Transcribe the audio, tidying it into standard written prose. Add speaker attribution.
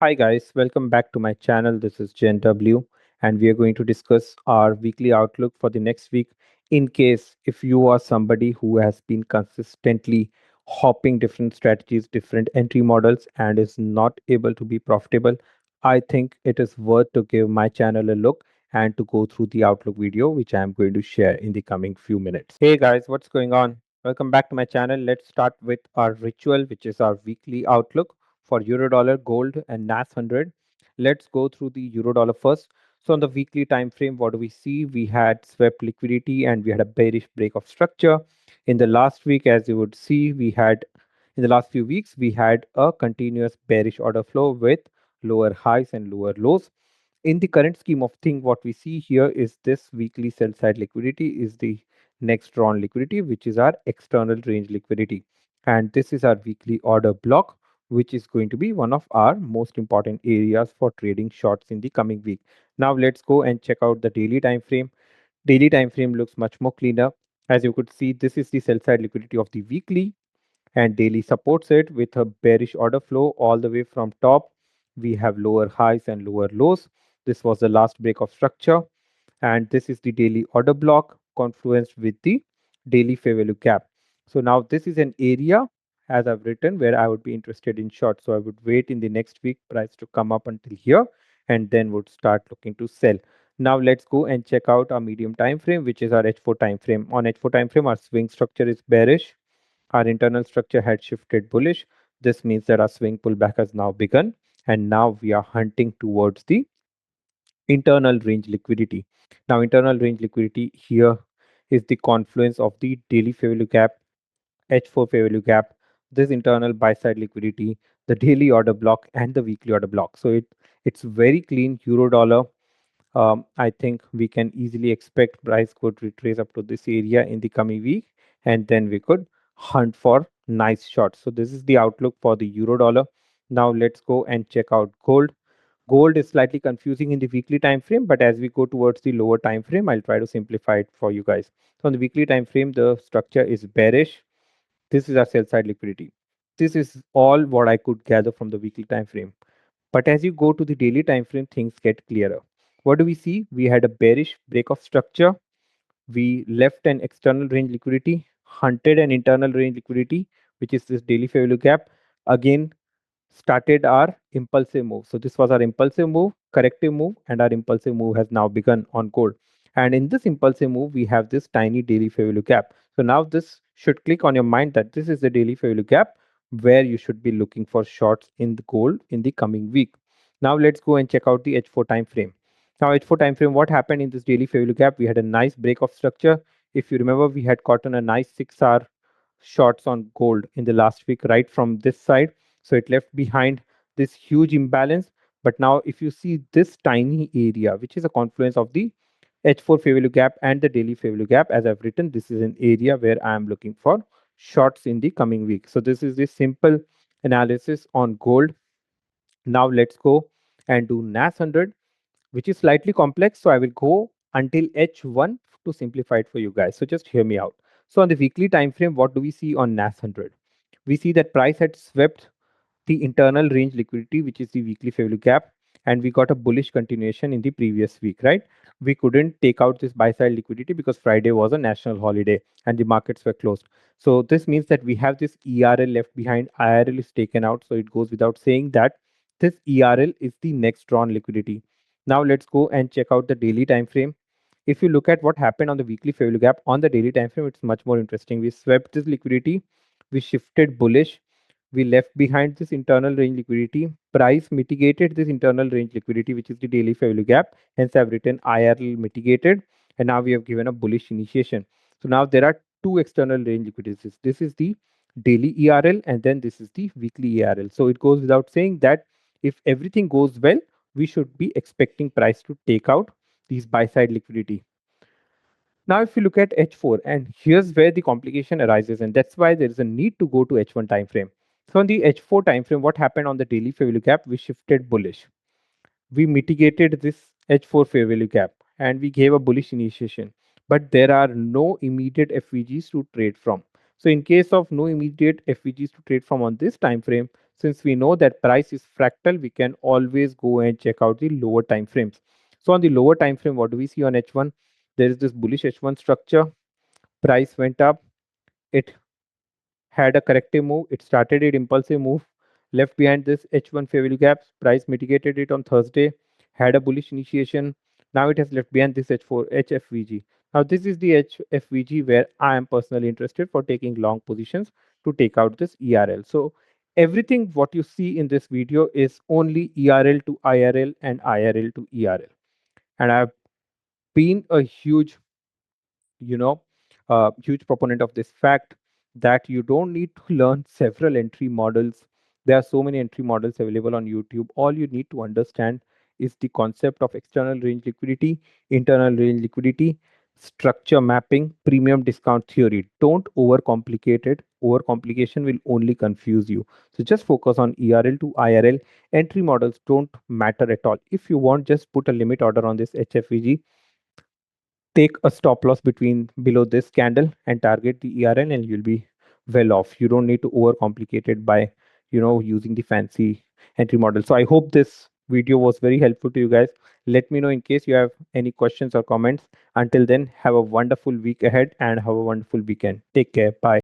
Speaker 1: Hi guys, welcome back to my channel. This is GenW and we are going to discuss our weekly outlook for the next week. In case if you are somebody who has been consistently hopping different strategies, different entry models and is not able to be profitable, I think it is worth to give my channel a look and to go through the outlook video which I am going to share in the coming few minutes. Hey guys, what's going on? Welcome back to my channel. Let's start with our ritual, which is our weekly outlook for euro dollar, gold, and NAS100. Let's go through the euro dollar first. So on the weekly time frame, what do we see? We had swept liquidity and we had a bearish break of structure. In the last week, as you would see, we had in the last few weeks, we had a continuous bearish order flow with lower highs and lower lows. In the current scheme of thing, what we see here is this weekly sell side liquidity is the next drawn liquidity, which is our external range liquidity. And this is our weekly order block, which is going to be one of our most important areas for trading shorts in the coming week. Now let's go and check out the daily time frame. Daily time frame looks much more cleaner. As you could see, this is the sell side liquidity of the weekly and daily supports it with a bearish order flow all the way from top. We have lower highs and lower lows. This was the last break of structure, and this is the daily order block confluenced with the daily fair value gap. So now this is an area, as I've written, where I would be interested in short. So I would wait in the next week price to come up until here and then would start looking to sell. Now let's go and check out our medium time frame, which is our H4 time frame. On H4 time frame, our swing structure is bearish. Our internal structure had shifted bullish. This means that our swing pullback has now begun, and now we are hunting towards the internal range liquidity. Now, internal range liquidity here is the confluence of the daily fair value gap, H4 fair value gap, this internal buy side liquidity, the daily order block, and the weekly order block. So it's very clean euro dollar. I think we can easily expect price could retrace up to this area in the coming week, and then we could hunt for nice shots. So this is the outlook for the euro dollar. Now let's go and check out gold. Gold is slightly confusing in the weekly time frame, but as we go towards the lower time frame, I'll try to simplify it for you guys. So on the weekly time frame, the structure is bearish. This is our sell side liquidity. This is all what I could gather from the weekly time frame. But as you go to the daily time frame, things get clearer. What do we see? We had a bearish break of structure. We left an external range liquidity, hunted an internal range liquidity, which is this daily fair value gap. Again, started our impulsive move. So this was our impulsive move, corrective move, and our impulsive move has now begun on gold. And in this impulsive move, we have this tiny daily fair value gap. So now this should click on your mind that this is the daily fair value gap where you should be looking for shorts in the gold in the coming week. Now let's go and check out the H4 time frame. Now H4 time frame, what happened in this daily fair value gap? We had a nice break of structure. If you remember, we had gotten a nice 6-hour shorts on gold in the last week, right from this side. So it left behind this huge imbalance. But now if you see this tiny area, which is a confluence of the H4 fair value gap and the daily fair value gap, as I've written, this is an area where I am looking for shorts in the coming week. So this is the simple analysis on gold. Now let's go and do NAS100, which is slightly complex. So I will go until H1 to simplify it for you guys. So just hear me out. So on the weekly time frame, what do we see on NAS100? We see that price had swept the internal range liquidity, which is the weekly fair value gap, and we got a bullish continuation in the previous week, right? We couldn't take out this buy side liquidity because Friday was a national holiday and the markets were closed. So this means that we have this ERL left behind, IRL is taken out. So it goes without saying that this ERL is the next drawn liquidity. Now let's go and check out the daily time frame. If you look at what happened on the weekly fair value gap on the daily time frame, it's much more interesting. We swept this liquidity, we shifted bullish, we left behind this internal range liquidity. Price mitigated this internal range liquidity, which is the daily fair value gap. Hence, I've written IRL mitigated, and now we have given a bullish initiation. So now there are two external range liquidities. This is the daily ERL, and then this is the weekly ERL. So it goes without saying that if everything goes well, we should be expecting price to take out these buy side liquidity. Now, if you look at H4, and here's where the complication arises, and that's why there is a need to go to H1 time frame. So on the H4 time frame, what happened on the daily fair value gap? We shifted bullish. We mitigated this H4 fair value gap, and we gave a bullish initiation. But there are no immediate FVGs to trade from. So in case of no immediate FVGs to trade from on this time frame, Since we know that price is fractal, we can always go and check out the lower time frames. So on the lower time frame, what do we see on H1? There is this bullish H1 structure. Price went up. It had a corrective move. It started an impulsive move, left behind this H1 fair value gaps. Price mitigated it on Thursday, had a bullish initiation. Now it has left behind this H4 HFVG. Now this is the HFVG where I am personally interested for taking long positions to take out this ERL. So everything what you see in this video is only ERL to IRL and IRL to ERL. And I've been a you know, huge proponent of this fact that you don't need to learn several entry models. There are so many entry models available on YouTube. All you need to understand is the concept of external range liquidity, internal range liquidity, structure mapping, premium discount theory. Don't overcomplicate it. Overcomplication will only confuse you. So just focus on ERL to IRL. Entry models don't matter at all. If you want, just put a limit order on this HFVG, take a stop loss between below this candle and target the ERN, and you'll be well off. You don't need to overcomplicate it by using the fancy entry model. So I hope this video was very helpful to you guys. Let me know in case you have any questions or comments. Until then, have a wonderful week ahead and have a wonderful weekend. Take care. Bye.